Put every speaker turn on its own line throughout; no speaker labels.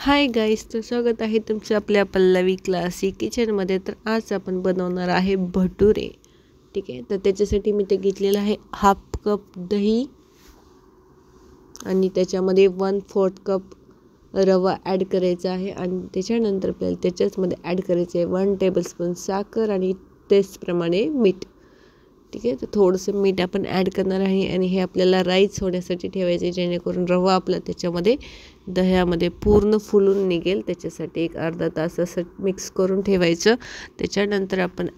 Hi guys, तर स्वागत आहे तुमचं आपल्या पल्लवी क्लासिक किचनमध्ये. तर आज आपण बनवणार आहे भटुरे. ठीक आहे, तर त्याच्यासाठी मी ते घेतलेलं आहे हाफ कप दही आणि त्याच्यामध्ये 1/4 कप रवा ॲड करायचा आहे आणि त्याच्यानंतर आपल्याला त्याच्याचमध्ये ॲड करायचे आहे 1 टेबलस्पून साखर आणि टेस्टप्रमाणे मीठ. ठीक आहे, तर थोडंसं मीठ आपण ॲड करणार आहे आणि हे आपल्याला राईस होण्यासाठी ठेवायचे, जेणेकरून रवा आपला त्याच्यामध्ये दह्यामध्ये पूर्ण फुलून निघेल. त्याच्यासाठी एक अर्धा तास असं मिक्स करून ठेवायचं. त्याच्यानंतर आपण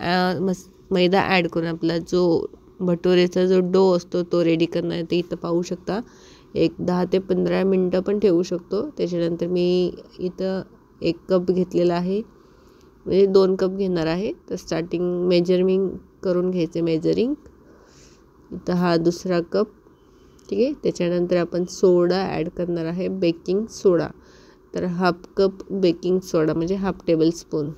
मैदा ॲड करून आपला जो भटुरेचा जो डो असतो तो रेडी करणार. ते इथं पाहू शकता, एक 10 ते 15 मिनटं पण ठेवू शकतो. त्याच्यानंतर मी इथं 1 कप घेतलेला आहे, म्हणजे 2 कप घेणार आहे. तर स्टार्टिंग मेजरिंग करून घ्यायचे. इथं हा दुसरा कप. ठीक आहे, त्याच्यानंतर आपण सोडा ॲड करणार आहे, बेकिंग सोडा. तर हाफ कप बेकिंग सोडा म्हणजे हाफ टेबलस्पून.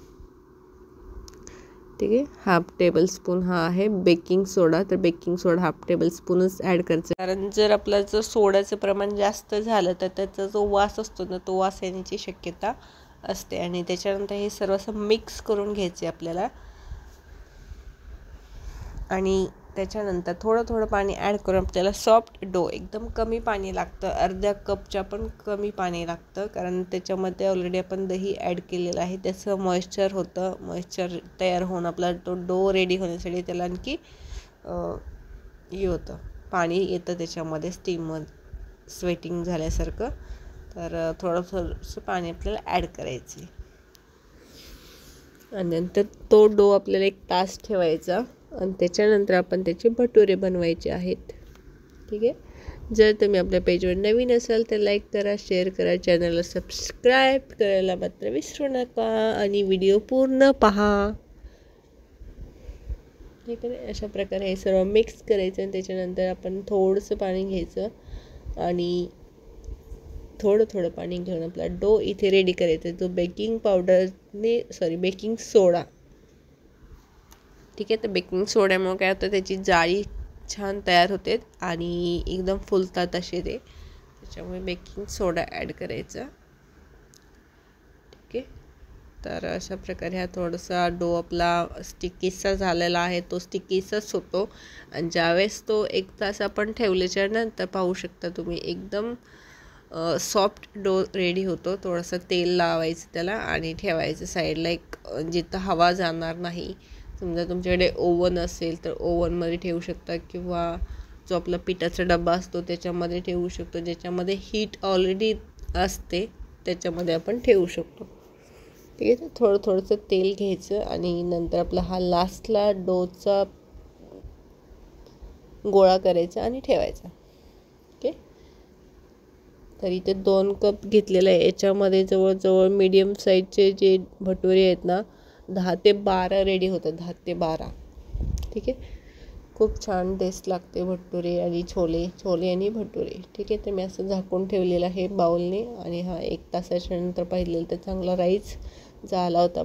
ठीक आहे, हाफ टेबलस्पून हा आहे बेकिंग सोडा. तर बेकिंग सोडा हाफ टेबलस्पूनच ॲड करायचं, कारण जर आपलं जर सोड्याचं प्रमाण जास्त झालं तर त्याचा जो वास असतो ना, तो वास येण्याची शक्यता असते. आणि त्याच्यानंतर हे सर्व असं मिक्स करून घ्यायचे आपल्याला. आणि त्याच्यानंतर थोडं पाणी ॲड करून आपल्याला सॉफ्ट डो, एकदम कमी पाणी लागतं, अर्ध्या कपच्या पण कमी पाणी लागतं, कारण त्याच्यामध्ये ऑलरेडी आपण दही ॲड केलेलं आहे. त्याचं मॉइश्चर तयार होऊन आपला तो डो रेडी होण्यासाठी त्याला आणखी हे होतं, पाणी येतं त्याच्यामध्ये, स्टीममध्ये स्वेटिंग झाल्यासारखं. तर थोडंसं पाणी आपल्याला ॲड करायचे आणि नंतर तो डो आपल्याला 1 तास ठेवायचा आणि त्याच्यानंतर आपण त्याचे भटुरे बनवायचे आहेत. ठीक आहे, जर तुम्ही आपल्या पेजवर नवीन असाल तर लाईक करा, शेअर करा, चॅनलला सबस्क्राईब करायला मात्र विसरू नका आणि व्हिडिओ पूर्ण पहा. ठीक आहे, अशा प्रकारे हे सर्व मिक्स करायचं आणि त्याच्यानंतर आपण थोडंसं पाणी घ्यायचं आणि थोडं पाणी घेऊन आपला डो इथे रेडी करायचा, जो बेकिंग सोडा. ठीक आहे, तर बेकिंग सोड्यामुळे काय होतं, त्याची जाळी छान तयार होते आणि एकदम फुलतात असे ते. त्याच्यामुळे बेकिंग सोडा ॲड करायचा. ठीक आहे, तर अशा प्रकारे हा थोडासा डो आपला स्टिकीचा झालेला आहे, तो स्टिकीचाच होतो. आणि ज्यावेळेस तो 1 तास आपण ठेवल्याच्या नंतर पाहू शकता तुम्ही, एकदम सॉफ्ट डो रेडी होतो. थोडंसं तेल लावायचं त्याला आणि ठेवायचं साईडला, एक जिथं हवा जाणार नाही. समजा तुमच्याकडे ओव्हन असेल तर ओव्हनमध्ये ठेवू शकता, किंवा जो आपला पिठाचा डबा असतो त्याच्यामध्ये ठेवू शकतो, ज्याच्यामध्ये हीट ऑलरेडी असते त्याच्यामध्ये आपण ठेवू शकतो. ठीक आहे, तर थोडंसं तेल घ्यायचं आणि नंतर आपला हा लास्टला डोचा गोळा करायचा आणि ठेवायचा. ओके, तर इथे 2 कप घेतलेला आहे. याच्यामध्ये जवळजवळ मीडियम साईजचे जे भटुरे आहेत ना, 10 ते 12 रेडी होतं, 10 ते 12. ठीक आहे, खूप छान टेस्ट लागते भटुरे आणि छोले आणि भटुरे. ठीक आहे, तर मी असं झाकून ठेवलेलं आहे बाउलने आणि हा 1 तासाच्या नंतर पाहिलेलं तर चांगला राईस झाला होता.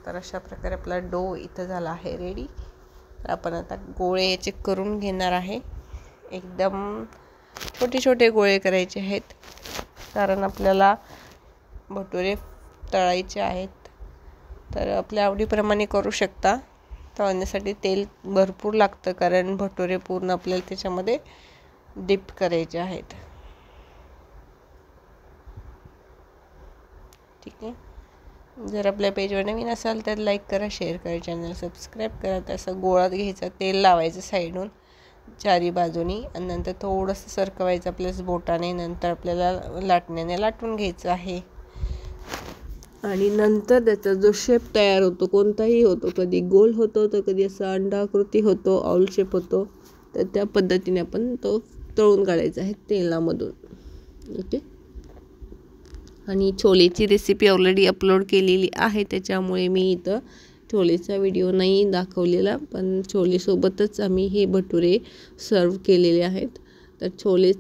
तर अशा प्रकारे आपला डो इथं झाला आहे रेडी. तर आपण आता गोळे याचे करून घेणार आहे. एकदम छोटे गोळे करायचे आहेत, कारण आपल्याला भटुरे तळायचे आहेत. तर आपल्या आवडीप्रमाणे करू शकता. तळण्यासाठी तेल भरपूर लागतं, कारण भटुरे पूर्ण आपल्याला त्याच्यामध्ये डिप करायचे आहेत. ठीक आहे, जर आपल्या पेजवर नवीन असाल तर लाईक करा, शेअर करा, चॅनल सबस्क्राईब करा. तसं गोळा घ्यायचा, तेल लावायचं साईडून 4ही बाजूनी आणि नंतर थोडंसं सरकवायचं आपल्याच बोटाने. नंतर आपल्याला लाटण्याने लाटून घ्यायचं आहे आणि नंतर त्याचा जो शेप तयार होतो, कोणताही होतो, कधी गोल होतो तर कधी असा अंडाकृती होतो, ऑल शेप होतो. तर त्या पद्धतीने आपण तो तळून काढायचा आहे तेलामधून. ओके, आणि छोलेची रेसिपी ऑलरेडी अपलोड केलेली आहे, त्याच्यामुळे मी इथं छोलेचा व्हिडिओ नाही दाखवलेला, पण छोलेसोबतच आम्ही हे भटुरे सर्व केलेले आहेत. तर छोले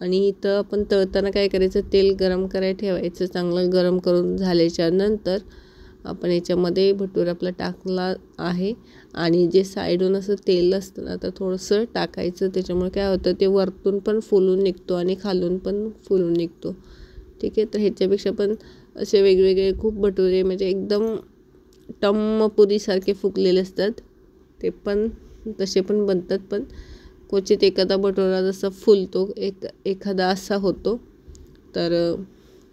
आणि इथं आपण तळताना काय करायचं, तेल गरम करायला ठेवायचं. चांगलं गरम करून झाल्याच्या नंतर आपण याच्यामध्ये भटुरा आपला टाकला आहे आणि जे साईडून असं तेल असतं ना तर थोडंसं टाकायचं. त्याच्यामुळे काय होतं ते वरतून पण फुलून निघतो आणि खालून पण फुलून निघतो. ठीक आहे, तर ह्याच्यापेक्षा पण असे वेगवेगळे खूप भटुरे म्हणजे एकदम टम्म पुरीसारखे फुगलेले असतात, ते पण तसे पण बनतात. पण क्वचित एखादा भटुरा जसा फुलतो एखादा असा होतो. तर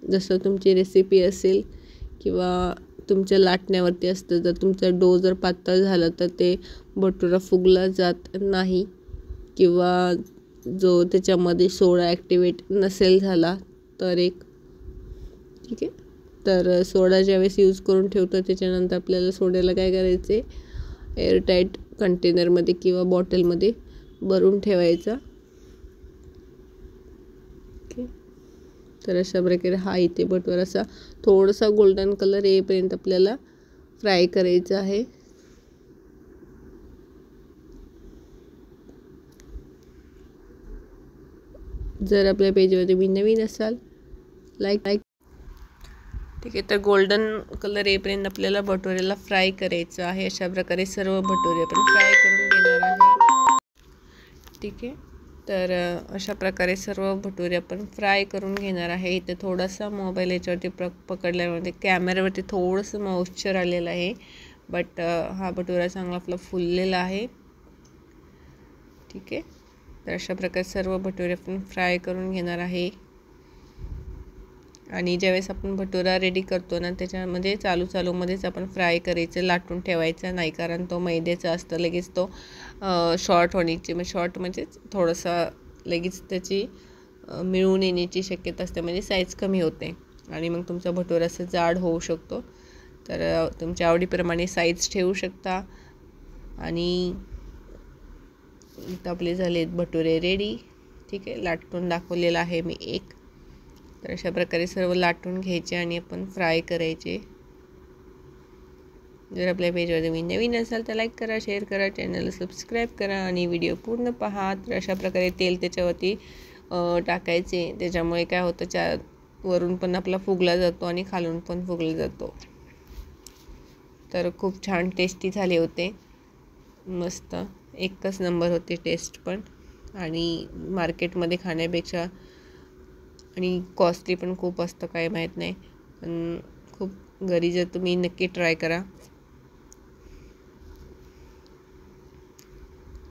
जसं तुमची रेसिपी असेल किंवा तुमच्या लाटण्यावरती असतं, जर तुमचा डो जर पातळ झाला तर ते भटुरा फुगला जात नाही किंवा जो त्याच्यामध्ये सोडा ॲक्टिवेट नसेल झाला तर ठीक आहे. तर सोडा ज्यावेळेस यूज करून ठेवतो त्याच्यानंतर आपल्याला सोड्याला काय करायचे, एअरटाईट कंटेनरमध्ये किंवा बॉटलमध्ये भरून ठेवायचा. ओके, तर अशा प्रकारे हा इथे भटुरा असा थोडासा गोल्डन कलर येईपर्यंत आपल्याला फ्राय करायचा आहे. जर आपल्या पेजवर तुम्ही नवीन असाल लाईक ठीक आहे, तर गोल्डन कलर येईपर्यंत आपल्याला भटुऱ्याला फ्राय करायचं आहे. अशा प्रकारे सर्व भटुरे आपण फ्राय करून घेणार आहे. ठीक आहे, तर अशा प्रकारे सर्व भटुरे आपण फ्राय करून घेणार आहे. इथे थोडासा मोबाईल याच्यावरती पकडल्यामध्ये कॅमेऱ्यावरती थोडंसं मॉइश्चर आलेलं आहे, बट हा भटुरा चांगला आपला फुललेला आहे. ठीक आहे, तर अशा प्रकारे सर्व भटुरे आपण फ्राय करून घेणार आहे. आणि ज्यावेळेस आपण भटुरा रेडी करतो ना त्याच्यामध्ये चालूमध्येच आपण फ्राय करायचं, लाटून ठेवायचं नाही, कारण तो मैद्याचा असतं. लगेच तो शॉर्ट होण्याची शॉर्ट म्हणजे थोडंसं लगेच त्याची मिळून येण्याची शक्यता असते, म्हणजे साईज कमी होते आणि मग तुमचा भटुरा असं जाड होऊ शकतो. तर तुमच्या आवडीप्रमाणे साईज ठेवू शकता. आणि इथं आपले झालेत भटुरे रेडी. ठीक आहे, लाटून दाखवलेला आहे मी एक. तर अशा प्रकारे सर्व लाटून घ्यायचे आणि आपण फ्राय करायचे. जर आपल्या पेजवर तुम्ही नवीन असाल तर लाईक करा, शेअर करा, चॅनलला सबस्क्राईब करा आणि व्हिडिओ पूर्ण पहा. तर अशा प्रकारे तेल त्याच्यावरती टाकायचे. त्याच्यामुळे काय होतं, वरून पण आपला फुगला जातो आणि खालून पण फुगला जातो. तर खूप छान टेस्टी झाले होते, मस्त एकच नंबर होते टेस्ट पण. आणि मार्केटमध्ये खाण्यापेक्षा आणि कॉस्टली पण खूप असतं, काय माहीत नाही, पण खूप घरी जर तुम्ही नक्की ट्राय करा.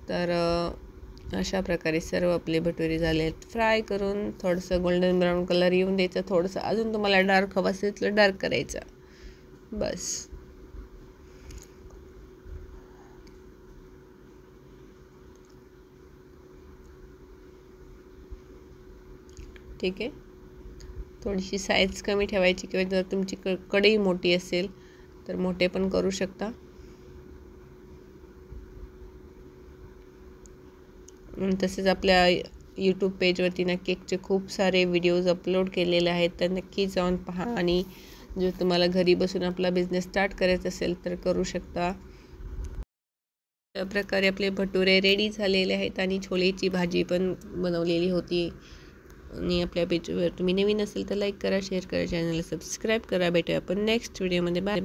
तर अशा प्रकारे सर्व आपले भटुरे झाले आहेत फ्राय करून. थोडंसं गोल्डन ब्राऊन कलर येऊन द्यायचं, थोडंसं अजून तुम्हाला डार्क हवं असेल तर डार्क करायचं, बस. ठीक आहे, थोडीशी साईज कमी ठेवायची किंवा जर तुमची कढई मोठी असेल तर मोठे पण करू शकता. तसेच आपल्या यूट्यूब पेजवरती ना केकचे खूप सारे व्हिडिओज अपलोड केलेले आहेत, तर नक्की जाऊन पहा. आणि जर तुम्हाला घरी बसून आपला बिझनेस स्टार्ट करायचा असेल तर करू शकता. अशा प्रकारे आपले भटुरे रेडी झालेले आहेत आणि छोलेची भाजी पण बनवलेली होती. आणि आपल्या पेजवर तुम्ही नवीन असेल तर लाईक करा, शेअर करा, चॅनलला सबस्क्राईब करा. भेटूया आपण नेक्स्ट व्हिडिओमध्ये. बाय.